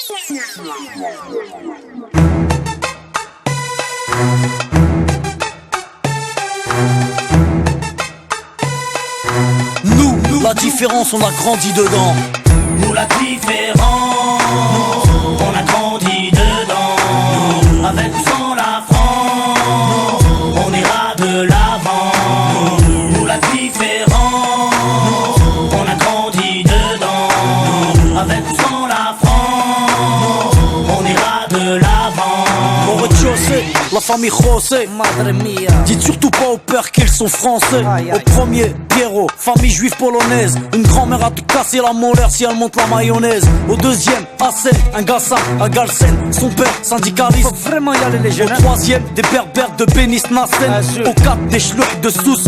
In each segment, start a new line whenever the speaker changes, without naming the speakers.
Nous, la différence, on a grandi dedans.
Nous la différence, on a grandi dedans. Avec ou sans la France, on ira de l'avant. Nous la différence, on a grandi dedans. Avec ou sans la France, on ira de l'avant.
Au rez-de-chaussée, la famille José, madre mia. Dites surtout pas au père qu'ils sont français. Au premier, Pierrot, famille juive polonaise. Une grand-mère a tout cassé la molaire si elle monte la mayonnaise. Au deuxième, Hassen, un Gassan, à Galsen. Son père, syndicaliste. Faut vraiment y aller les jeunes. Au troisième, des berbères de Bénis Nassen. Au quatre, des schlucks de Sousse.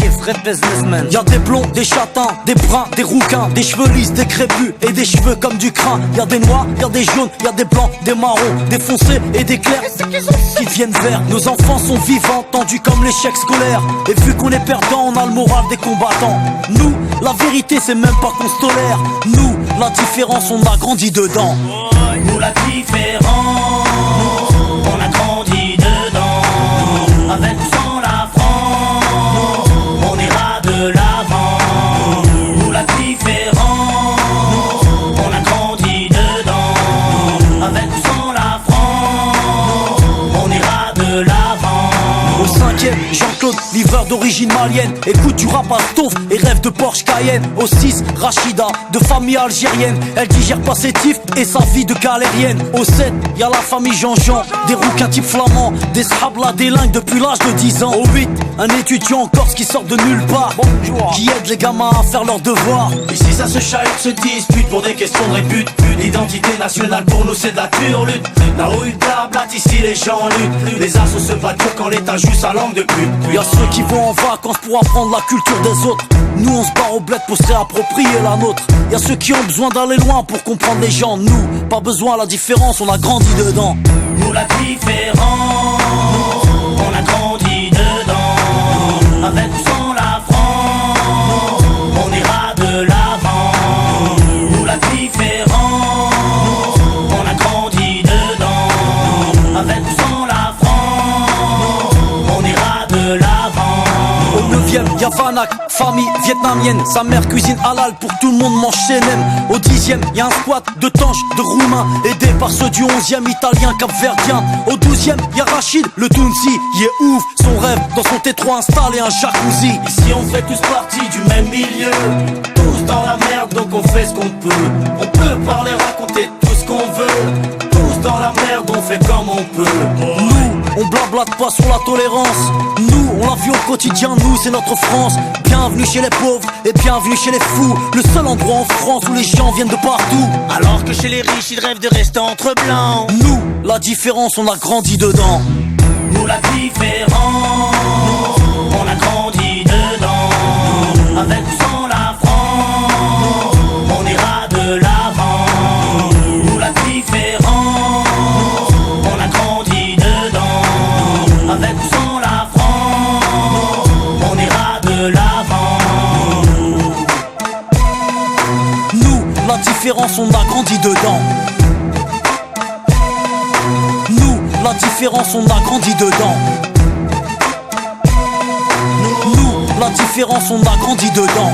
Y'a des blonds, des châtains, des bruns, des rouquins, des cheveux lisses, des crépus et des cheveux comme du crin. Y'a des noirs, y'a des jaunes, y'a des blancs, des marrons, des foncés et des clairs qui deviennent verts. Nos enfants sont vivants, tendus comme l'échec scolaire. Et vu qu'on est perdant, on a le moral des combattants. Nous, la vérité c'est même pas qu'on se tolère. Nous, la différence, on a grandi dedans.
Nous la différence, on a grandi dedans. Avec ou sans la France, on ira de l'avant. Nous la différence, on a grandi dedans. Avec ou sans la France, on ira de l'avant.
Au cinquième, Jean-Claude, livreur d'origine malienne. Écoute du rap à stauff et rêve de Porsche Cayenne. Au 6, Rachida, de famille algérienne. Elle digère pas ses tifs et sa vie de galérienne. Au 7, y'a la famille Jean-Jean, des rouquins type flamands, des scrablas délingues depuis l'âge de 10 ans. Au 8, un étudiant en Corse qui sort de nulle part, qui aide les gamins à faire leurs devoirs.
Ici ça se chahute, se dispute pour des questions de répute. L'identité nationale pour nous c'est de la turlute. La rue blablat, ici les gens luttent. Les assos se battent quand l'état joue sa langue de pute.
Y'a ceux qui vont en vacances pour apprendre la culture des autres. Nous on se barre au bled pour se réapproprier la nôtre. Y'a ceux qui ont besoin d'aller loin pour comprendre les gens. Nous, pas besoin, la différence, on a grandi dedans.
Nous la différence, on a grandi dedans. Avec ou sans la France, on ira de l'avant. Nous la différence, on a grandi dedans. Avec ou sans la France, on ira de l'avant.
Au 9ème, y'a Vanak, famille vietnamienne. Sa mère cuisine halal pour tout le monde mange chez Nem. Au 10ème, y'a un squat de tanches, de roumains, aidé par ceux du 11ème, italien, capverdien. Au 12ème, y'a Rachid, le Tounsi, il est ouf. Son rêve, dans son T3 installé un jacuzzi.
Ici on fait tous partie du même milieu. Tous dans la merde donc on fait ce qu'on peut. On peut parler, raconter tout ce qu'on veut. Tous dans la merde, on fait comme on peut.
Nous, on blablate pas sur la tolérance. Nous, on la vit au quotidien, nous c'est notre France. Bienvenue chez les pauvres et bienvenue chez les fous. Le seul endroit en France où les gens viennent de partout.
Alors que chez les riches ils rêvent de rester entre blancs.
Nous, la différence, on a grandi dedans.
Nous la différence, on a grandi dedans. Avec ou sans la France, on ira de l'avant. Nous la différence, on a grandi dedans. Avec ou sans la France, on ira de l'avant.
Nous, la différence, on a grandi dedans. Nous, la différence, on a grandi dedans. Nous, la différence, on a grandi dedans.